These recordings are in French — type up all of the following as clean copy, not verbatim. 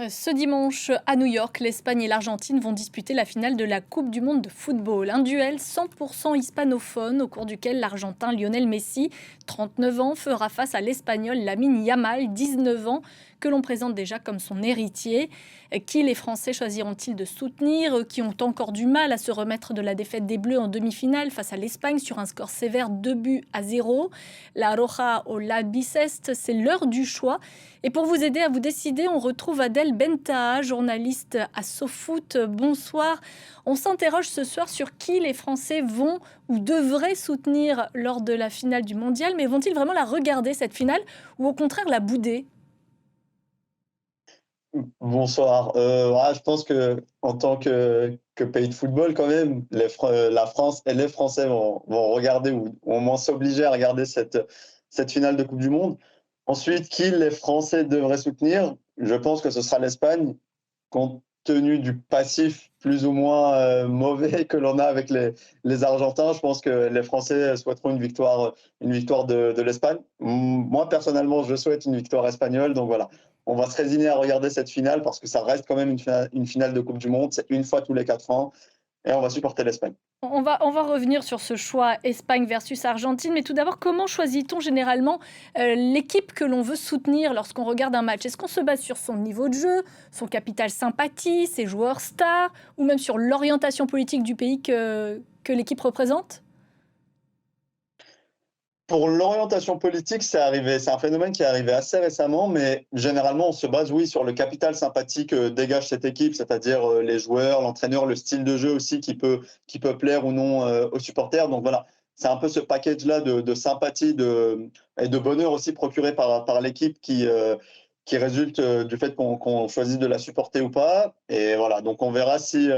Ce dimanche, à New York, l'Espagne et l'Argentine vont disputer la finale de la Coupe du monde de football. Un duel 100% hispanophone au cours duquel l'Argentin Lionel Messi, 39 ans, fera face à l'Espagnol Lamine Yamal, 19 ans, que l'on présente déjà comme son héritier. Qui les Français choisiront-ils de soutenir? Eux qui ont encore du mal à se remettre de la défaite des Bleus en demi-finale face à l'Espagne sur un score sévère 2-0. La Roja au La Biceste, c'est l'heure du choix. Et pour vous aider à vous décider, on retrouve Adèle Bentaa, journaliste à SoFoot. Bonsoir. On s'interroge ce soir sur qui les Français vont ou devraient soutenir lors de la finale du mondial. Mais vont-ils vraiment la regarder, cette finale, ou au contraire la bouder? Bonsoir. Je pense que en tant que pays de football, quand même, la France et les Français vont regarder ou au moins s'obliger à regarder cette finale de Coupe du Monde. Ensuite, qui les Français devraient soutenir? Je pense que ce sera l'Espagne, compte tenu du passif plus ou moins mauvais que l'on a avec les Argentins. Je pense que les Français souhaiteront une victoire de l'Espagne. Moi, personnellement, je souhaite une victoire espagnole. Donc voilà, on va se résigner à regarder cette finale parce que ça reste quand même une finale de Coupe du Monde. C'est une fois tous les 4 ans et on va supporter l'Espagne. On va revenir sur ce choix Espagne versus Argentine, mais tout d'abord, comment choisit-on généralement l'équipe que l'on veut soutenir lorsqu'on regarde un match? Est-ce qu'on se base sur son niveau de jeu, son capital sympathie, ses joueurs stars, ou même sur l'orientation politique du pays que l'équipe représente? Pour l'orientation politique, c'est un phénomène qui est arrivé assez récemment, mais généralement, on se base, oui, sur le capital sympathique que dégage cette équipe, c'est-à-dire les joueurs, l'entraîneur, le style de jeu aussi qui peut plaire ou non aux supporters. Donc voilà, c'est un peu ce package-là de sympathie et de bonheur aussi procuré par l'équipe qui résulte du fait qu'on choisit de la supporter ou pas. Et voilà, donc on verra si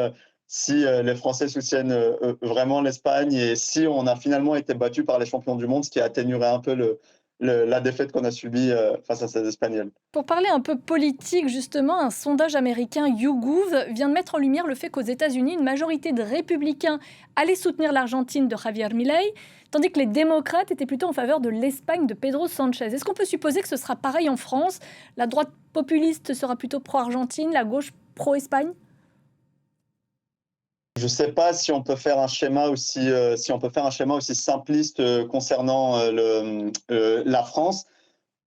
les Français soutiennent vraiment l'Espagne et si on a finalement été battu par les champions du monde, ce qui atténuerait un peu la défaite qu'on a subie face à ces Espagnols. Pour parler un peu politique, justement, un sondage américain YouGov vient de mettre en lumière le fait qu'aux États-Unis, une majorité de républicains allait soutenir l'Argentine de Javier Milei, tandis que les démocrates étaient plutôt en faveur de l'Espagne de Pedro Sanchez. Est-ce qu'on peut supposer que ce sera pareil en France? La droite populiste sera plutôt pro-Argentine, la gauche pro-Espagne? Je ne sais pas si on peut faire un schéma aussi simpliste concernant la France.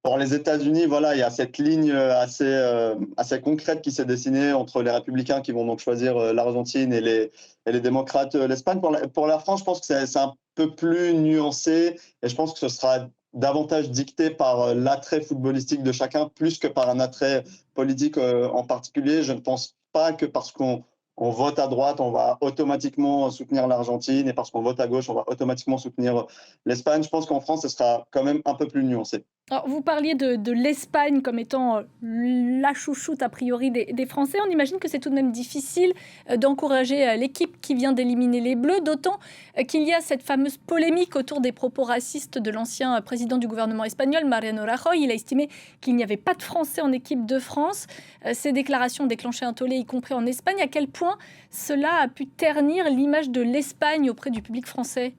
Pour les États-Unis, voilà, il y a cette ligne assez concrète qui s'est dessinée entre les républicains qui vont donc choisir l'Argentine et les démocrates l'Espagne. Pour la France, je pense que c'est un peu plus nuancé et je pense que ce sera davantage dicté par l'attrait footballistique de chacun plus que par un attrait politique en particulier. Je ne pense pas que parce qu'on vote à droite, on va automatiquement soutenir l'Argentine et parce qu'on vote à gauche, on va automatiquement soutenir l'Espagne. Je pense qu'en France, ce sera quand même un peu plus nuancé. Alors, vous parliez de l'Espagne comme étant la chouchoute a priori des Français. On imagine que c'est tout de même difficile d'encourager l'équipe qui vient d'éliminer les Bleus, d'autant qu'il y a cette fameuse polémique autour des propos racistes de l'ancien président du gouvernement espagnol, Mariano Rajoy. Il a estimé qu'il n'y avait pas de Français en équipe de France. Ces déclarations ont déclenché un tollé, y compris en Espagne. À quel point cela a pu ternir l'image de l'Espagne auprès du public français?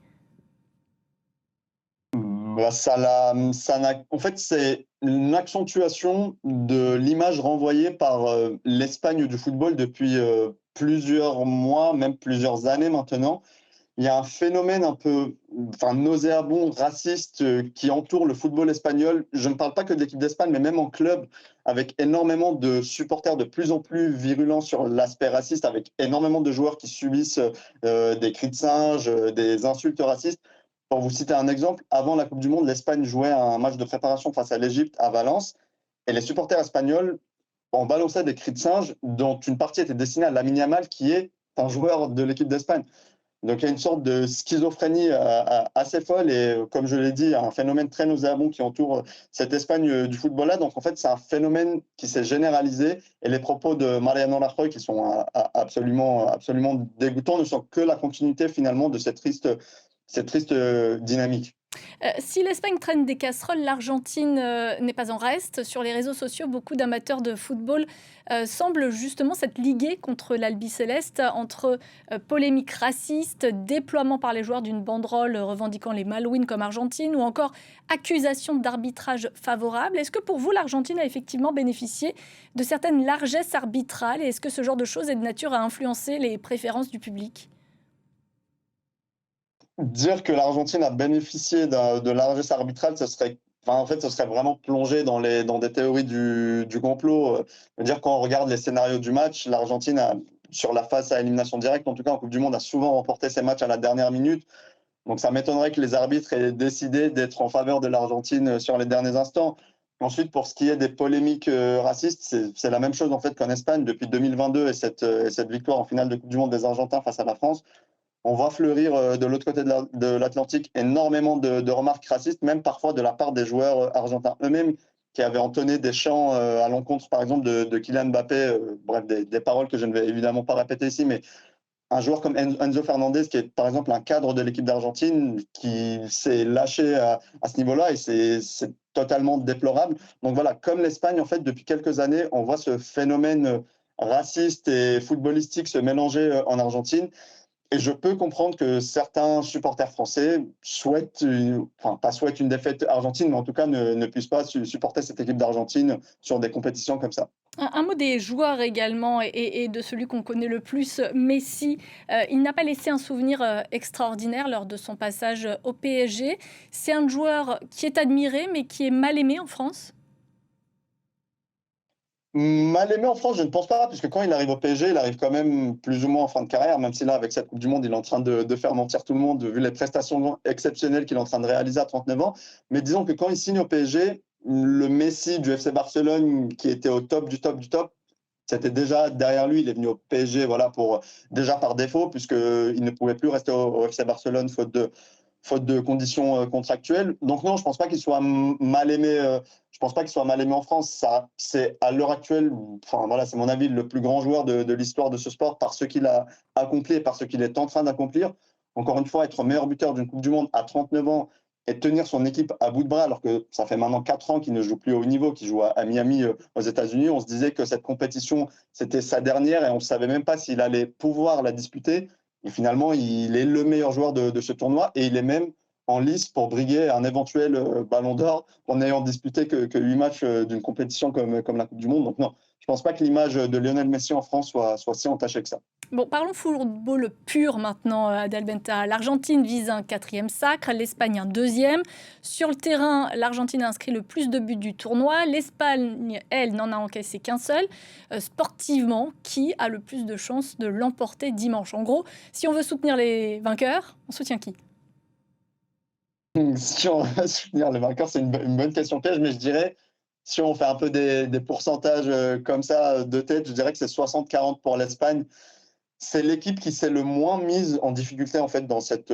En fait, c'est une accentuation de l'image renvoyée par l'Espagne du football depuis plusieurs mois, même plusieurs années maintenant. Il y a un phénomène un peu nauséabond, raciste qui entoure le football espagnol. Je ne parle pas que de l'équipe d'Espagne, mais même en club, avec énormément de supporters de plus en plus virulents sur l'aspect raciste, avec énormément de joueurs qui subissent des cris de singe, des insultes racistes. Pour vous citer un exemple, avant la Coupe du Monde, l'Espagne jouait un match de préparation face à l'Égypte à Valence et les supporters espagnols en balançaient des cris de singe dont une partie était destinée à Lamine Yamal qui est un joueur de l'équipe d'Espagne. Donc il y a une sorte de schizophrénie assez folle et comme je l'ai dit, un phénomène très nauséabond qui entoure cette Espagne du football-là. Donc en fait, c'est un phénomène qui s'est généralisé et les propos de Mariano Rajoy qui sont absolument dégoûtants ne sont que la continuité finalement de cette triste dynamique. Si l'Espagne traîne des casseroles, l'Argentine, n'est pas en reste. Sur les réseaux sociaux, beaucoup d'amateurs de football, semblent justement s'être ligués contre l'albiceleste entre, polémiques racistes, déploiement par les joueurs d'une banderole, revendiquant les Malouines comme Argentine ou encore accusations d'arbitrage favorable. Est-ce que pour vous, l'Argentine a effectivement bénéficié de certaines largesses arbitrales et est-ce que ce genre de choses est de nature à influencer les préférences du public? Dire que l'Argentine a bénéficié de largesse arbitrale, en fait, ce serait vraiment plonger dans des théories du complot. Dire quand on regarde les scénarios du match, l'Argentine a, sur la phase à élimination directe, en tout cas en Coupe du Monde, a souvent remporté ses matchs à la dernière minute. Donc ça m'étonnerait que les arbitres aient décidé d'être en faveur de l'Argentine sur les derniers instants. Ensuite, pour ce qui est des polémiques racistes, c'est la même chose en fait qu'en Espagne depuis 2022 et cette victoire en finale de Coupe du Monde des Argentins face à la France. On voit fleurir de l'autre côté de l'Atlantique énormément de remarques racistes, même parfois de la part des joueurs argentins eux-mêmes qui avaient entonné des chants à l'encontre, par exemple, de Kylian Mbappé. Bref, des paroles que je ne vais évidemment pas répéter ici, mais un joueur comme Enzo Fernandez, qui est par exemple un cadre de l'équipe d'Argentine, qui s'est lâché à ce niveau-là, et c'est totalement déplorable. Donc voilà, comme l'Espagne, en fait, depuis quelques années, on voit ce phénomène raciste et footballistique se mélanger en Argentine. Et je peux comprendre que certains supporters français pas souhaitent une défaite argentine, mais en tout cas ne puissent pas supporter cette équipe d'Argentine sur des compétitions comme ça. Un mot des joueurs également et de celui qu'on connaît le plus, Messi. Il n'a pas laissé un souvenir, extraordinaire lors de son passage, au PSG. C'est un joueur qui est admiré, mais qui est mal aimé en France? Mal aimé en France, je ne pense pas, puisque quand il arrive au PSG, il arrive quand même plus ou moins en fin de carrière, même si là, avec cette Coupe du Monde, il est en train de faire mentir tout le monde, vu les prestations exceptionnelles qu'il est en train de réaliser à 39 ans. Mais disons que quand il signe au PSG, le Messi du FC Barcelone, qui était au top du top du top, c'était déjà derrière lui. Il est venu au PSG, voilà, déjà par défaut, puisqu'il ne pouvait plus rester au FC Barcelone faute de conditions contractuelles. Donc non, je pense pas qu'il soit mal aimé. Je pense pas qu'il soit mal aimé en France. Ça, c'est à l'heure actuelle, enfin voilà, c'est mon avis, le plus grand joueur de l'histoire de ce sport par ce qu'il a accompli et par ce qu'il est en train d'accomplir. Encore une fois, être meilleur buteur d'une Coupe du Monde à 39 ans et tenir son équipe à bout de bras, alors que ça fait maintenant 4 ans qu'il ne joue plus au haut niveau, qu'il joue à Miami aux États-Unis. On se disait que cette compétition, c'était sa dernière et on ne savait même pas s'il allait pouvoir la disputer. Et finalement, il est le meilleur joueur de ce tournoi et il est même en lice pour briguer un éventuel ballon d'or en n'ayant disputé que 8 matchs d'une compétition comme la Coupe du Monde. Donc non, je ne pense pas que l'image de Lionel Messi en France soit si entachée que ça. Bon, parlons football pur maintenant, Adalbenta. L'Argentine vise un quatrième sacre, l'Espagne un deuxième. Sur le terrain, l'Argentine a inscrit le plus de buts du tournoi. L'Espagne, elle, n'en a encaissé qu'un seul. Sportivement, qui a le plus de chances de l'emporter dimanche? En gros, si on veut soutenir les vainqueurs, on soutient qui? Si on va soutenir le vainqueur, c'est une bonne question piège, mais je dirais, si on fait un peu des pourcentages comme ça de tête, je dirais que c'est 60-40 pour l'Espagne. C'est l'équipe qui s'est le moins mise en difficulté en fait dans cette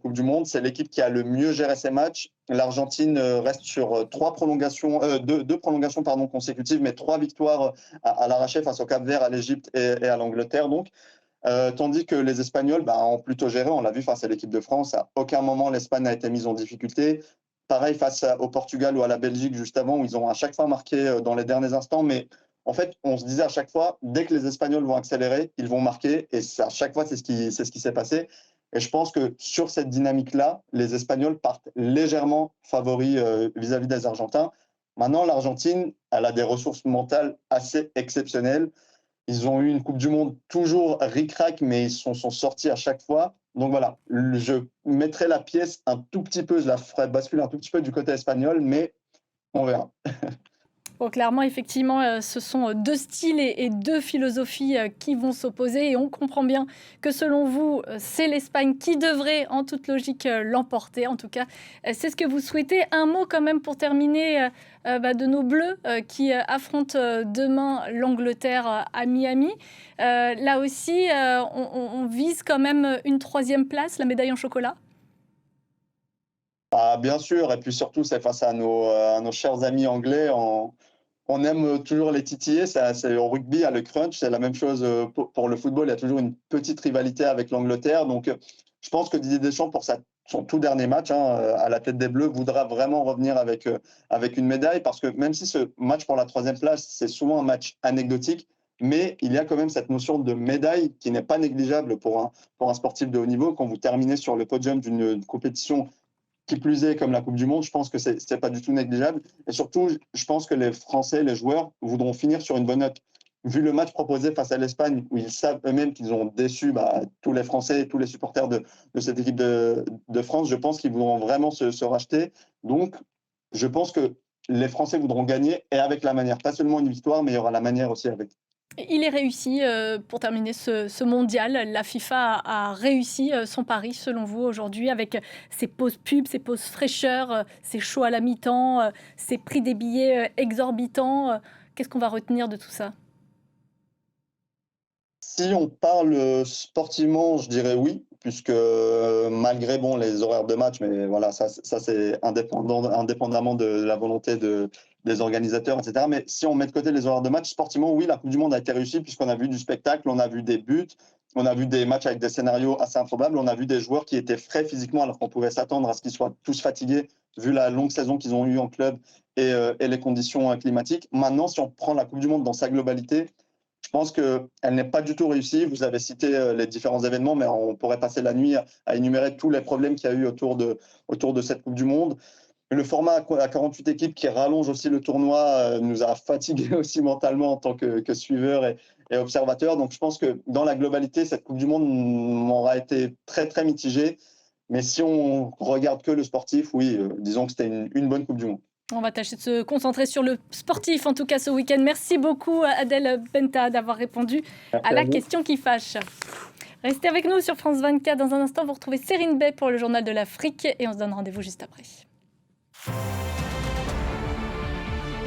Coupe du Monde. C'est l'équipe qui a le mieux géré ses matchs. L'Argentine reste sur deux prolongations pardon, consécutives, mais 3 victoires à l'arraché face au Cap-Vert, à l'Égypte et à l'Angleterre. Donc, tandis que les Espagnols ont plutôt géré. On l'a vu face à l'équipe de France. À aucun moment l'Espagne n'a été mise en difficulté. Pareil face au Portugal ou à la Belgique juste avant, où ils ont à chaque fois marqué dans les derniers instants. Mais en fait, on se disait à chaque fois, dès que les Espagnols vont accélérer, ils vont marquer. Et à chaque fois, c'est ce qui s'est passé. Et je pense que sur cette dynamique-là, les Espagnols partent légèrement favoris vis-à-vis des Argentins. Maintenant, l'Argentine, elle a des ressources mentales assez exceptionnelles. Ils ont eu une Coupe du Monde toujours ric-rac, mais ils sont sortis à chaque fois. Donc voilà, je mettrai la pièce un tout petit peu, je la ferai basculer un tout petit peu du côté espagnol, mais on verra. Bon, clairement, effectivement, ce sont, 2 styles et 2 philosophies, qui vont s'opposer et on comprend bien que selon vous, c'est l'Espagne qui devrait, en toute logique, l'emporter. En tout cas, c'est ce que vous souhaitez. Un mot quand même pour terminer, de nos Bleus, qui, affrontent, demain l'Angleterre, à Miami. Là aussi, on vise quand même une troisième place, la médaille en chocolat? Ah, bien sûr, et puis surtout, c'est face à nos chers amis anglais. On aime toujours les titiller. C'est au rugby, à le crunch, c'est la même chose pour le football. Il y a toujours une petite rivalité avec l'Angleterre. Donc, je pense que Didier Deschamps, pour sa son tout dernier match à la tête des Bleus, voudra vraiment revenir avec une médaille, parce que même si ce match pour la 3e place, c'est souvent un match anecdotique, mais il y a quand même cette notion de médaille qui n'est pas négligeable pour un sportif de haut niveau. Quand vous terminez sur le podium d'une compétition, qui plus est comme la Coupe du Monde, je pense que c'est pas du tout négligeable. Et surtout, je pense que les Français, les joueurs, voudront finir sur une bonne note. Vu le match proposé face à l'Espagne, où ils savent eux-mêmes qu'ils ont déçu tous les Français et tous les supporters de cette équipe de France, je pense qu'ils voudront vraiment se racheter. Donc, je pense que les Français voudront gagner, et avec la manière. Pas seulement une victoire, mais il y aura la manière aussi avec. Il est réussi, pour terminer ce mondial. La FIFA a réussi son pari, selon vous, aujourd'hui, avec ses pauses pubs, ses pauses fraîcheur, ses shows à la mi-temps, ses prix des billets exorbitants. Qu'est-ce qu'on va retenir de tout ça? Si on parle sportivement, je dirais oui, puisque malgré les horaires de match, mais voilà, ça c'est indépendamment de la volonté des organisateurs, etc. Mais si on met de côté les horaires de match, sportivement, oui, la Coupe du Monde a été réussie, puisqu'on a vu du spectacle, on a vu des buts, on a vu des matchs avec des scénarios assez improbables, on a vu des joueurs qui étaient frais physiquement, alors qu'on pouvait s'attendre à ce qu'ils soient tous fatigués, vu la longue saison qu'ils ont eue en club et les conditions climatiques. Maintenant, si on prend la Coupe du Monde dans sa globalité, je pense qu'elle n'est pas du tout réussie. Vous avez cité les différents événements, mais on pourrait passer la nuit à énumérer tous les problèmes qu'il y a eu autour de cette Coupe du Monde. Le format à 48 équipes qui rallonge aussi le tournoi nous a fatigués aussi mentalement en tant que suiveurs et observateurs. Donc je pense que dans la globalité, cette Coupe du Monde m'aura été très, très mitigée. Mais si on regarde que le sportif, oui, disons que c'était une bonne Coupe du Monde. On va tâcher de se concentrer sur le sportif, en tout cas ce week-end. Merci beaucoup, Adel Benta, d'avoir répondu Merci à à la vous. question qui fâche. Restez avec nous sur France 24. Dans un instant, vous retrouvez Serine Bey pour le Journal de l'Afrique et on se donne rendez-vous juste après.